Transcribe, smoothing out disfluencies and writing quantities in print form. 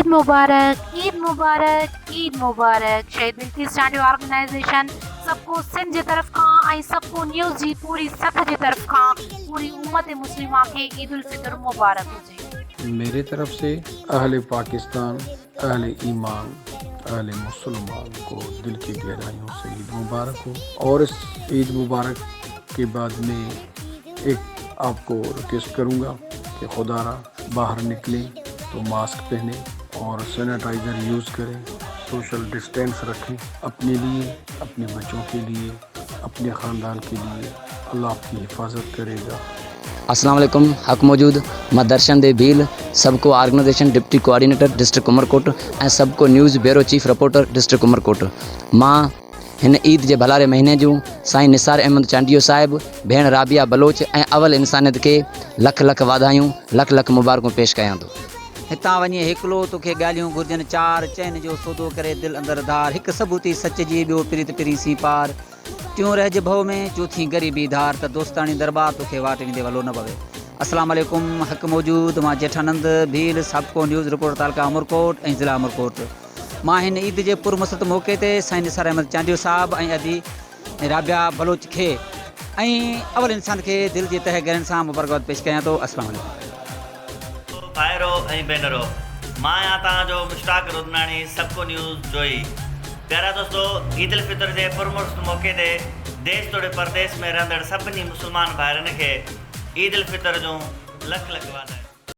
ईद मुबारक, ईद मुबारक, ईद मुबारक। शहीद Bilkis stand organisation सबको सिंध जी तरफ खां सबको न्यूज़ जी पूरी सथ जी तरफ खां पूरी उम्मत मुस्लिमा के ईद उल फितर मुबारक हुजे। मेरे तरफ से अहले पाकिस्तान, अहले ईमान, अहले मुसलमान को दिल की गहराइयों से ईद मुबारक हो। और इस ईद मुबारक के बाद में एक आपको रिक्वेस्ट करूँगा कि खुदारा बाहर निकलें तो मास्क पहने और सैनिटाइज़र यूज़ करें, सोशल डिस्टेंस रखें, अपने लिए, अपने बच्चों के लिए, अपने ख़ानदान के लिए। अल्लाह आपकी हिफाजत करेगा। अस्सलाम वालेकुम। हक मौजूद मां दर्शन दे भील सबको organization deputy coordinator district Umerkot ऐं सबको news bureau chief reporter district Umerkot. मां हिन ईद जे भलारे महीने जूं साईं निसार अहमद चांडियो साहिब, भेण राबिया बलोच ऐं अवल इंसानियत के लख लख वाधायूं, लख लख मुबारकूं पेश कयां थो। हितां वञे हिकिलो तोखे ॻाल्हियूं घुरिजनि चार, चैन जो सौदो करे दिलि अंदरि धार, हिकु सबूती सच जी ॿियो प्रीत पिरी सी पार, टियों रहज भव में चौथी ग़रीबी धार, त दोस्तानी दरबार तोखे वाट वेंदे वलो न पवे। अस्सलाम वालेकुम। हक मौजूद मां जेठानंद भील सबको न्यूज़ रिपोर्टर तालका उमरकोट ऐं ज़िला उमरकोट। मां हिन ईद जे पुरमसरत मौक़े ते साईं निसार अहमद चांडियो साहिब ऐं अदी राबिया बलोच खे ऐं अवल इंसान खे दिलि जे तह गहरनि सां मुबारकबाद पेश कयां थो। अस्सलाम वालेकुम। भाइरो ऐं भेनरो, मां आहियां तव्हांजो मुश्ताक रुदनानी, सबको न्यूज़ जोई। प्यारा दोस्तो, ईद उल फितर जे पुरमसरत मौक़े ते देश तोड़े परदेस में रहंदड़ सभिनी मुस्लमान भाइरनि खे ईद उल फितर जूं लख लख वाधायूं।